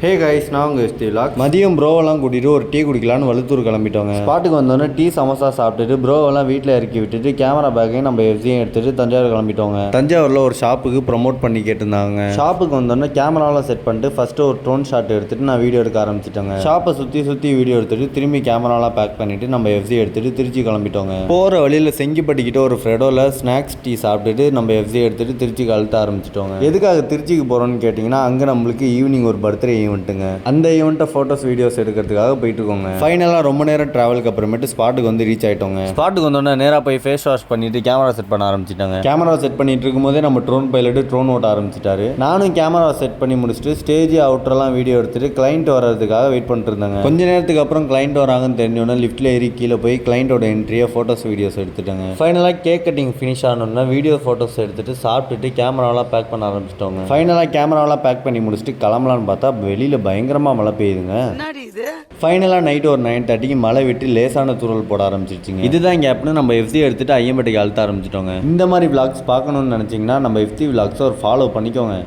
Hey guys, நான் உங்கள் ஸ்டீலாக். மதியம் ப்ரோவெல்லாம் கூட்டிகிட்டு ஒரு டீ குடிக்கலான்னு வலுத்தூர் கிளம்பிட்டோங்க. ஸ்பாட்டுக்கு வந்தோன்னே டீ சமோசா சாப்பிட்டுட்டு ப்ரோவெல்லாம் வீட்டில் இறக்கி விட்டுட்டு கேமரா பேக்கையும் நம்ம எஃப்சியும் எடுத்துகிட்டு தஞ்சாவூர் கிளம்பிட்டோங்க. தஞ்சாவூரில் ஒரு ஷாப்புக்கு ப்ரொமோட் பண்ணி கேட்டிருந்தாங்க. ஷாப்புக்கு வந்தோன்னே கேமராலாம் செட் பண்ணிட்டு ஃபஸ்ட்டு ஒரு ட்ரோன் ஷாட் எடுத்துகிட்டு நான் வீடியோ எடுக்க ஆரம்பிச்சிட்டேங்க. ஷாப்பை சுற்றி வீடியோ எடுத்துகிட்டு திரும்பி கேமராலாம் பேக் பண்ணிவிட்டு நம்ம எஃப்சி எடுத்துகிட்டு திருச்சி கிளம்பிட்டோங்க. போகிற வழியில் செங்கிப்பட்டிக்கிட்ட ஒரு ஃப்ரெடோவில் ஸ்நாக்ஸ் டீ சாப்பிட்டுட்டு நம்ம எஃப்சி எடுத்துகிட்டு திருச்சிக்கு அழுத்த ஆரம்பிச்சிட்டோங்க. எதுக்காக திருச்சிக்கு போகிறோன்னு கேட்டிங்கன்னா, அங்கே நம்மளுக்கு ஈவினிங் ஒரு பர்த்டே ஈவெண்ட்டுங்க. அந்த ஈவெண்ட்டை ஃபோட்டோஸ் வீடியோஸ் எடுக்கிறதுக்காக போயிட்டு இருக்கோங்க. ஃபைனலாக ரொம்ப நேரம் ட்ராவலுக்கு அப்புறமேட்டு ஸ்பாட்டுக்கு வந்து ரீச் ஆகிட்டோங்க. ஸ்பாட்டுக்கு வந்தோடனே நேராக போய் ஃபேஸ் வாஷ் பண்ணிட்டு கேமரா செட் பண்ண ஆரம்பிச்சிட்டாங்க. கேமரா செட் பண்ணிட்டு இருக்கும்போதே நம்ம ட்ரோன் பைலட்டு ட்ரோன் ஓட்ட ஆரம்பிச்சிட்டாரு. நானும் கேமரா செட் பண்ணி முடிச்சுட்டு ஸ்டேஜ் அவுட்டரெல்லாம் வீடியோ எடுத்துட்டு கிளைண்ட் வர்றதுக்காக வெயிட் பண்ணிட்டு இருந்தாங்க. கொஞ்ச நேரத்துக்கு அப்புறம் கிளைண்ட் வராங்கன்னு தெரிஞ்சோன்னா லிஃப்ட்ல ஏறி கீழே போய் கிளைண்டோட என்ட்ரியை ஃபோட்டோஸ் வீடியோஸ் எடுத்துட்டாங்க. ஃபைனலாக கேக் கட்டிங் ஃபினிஷ் ஆனோன்னா வீடியோ ஃபோட்டோஸ் எடுத்துட்டு சாப்பிட்டுட்டு கேமராவெல்லாம் பேக் பண்ண ஆரம்பிச்சிட்டோங்க. ஃபைனலாக கேமராவெல்லாம் பேக் பண்ணி முடிச்சுட்டு கிளம்பலான்னு பார்த்தா வெளியில் பயங்கரமாக மழை பெய்யுதுங்க. ஃபைனலாக நைட்டு ஒரு 9:30க்கு மழை விட்டு லேசான தூறல் போட ஆரம்பிச்சிருச்சுங்க. இதுதான் கேப்னு நம்ம எஃப்சி எடுத்துட்டு ஐயம்பட்டிக்கு அழுத்த ஆரம்பிச்சிட்டோங்க. இந்த மாதிரி விளாக்ஸ் பார்க்கணும்னு நினச்சிங்கன்னா நம்ம எஃப்சி விளாக்ஸை ஒரு ஃபாலோ பண்ணிக்கோங்க.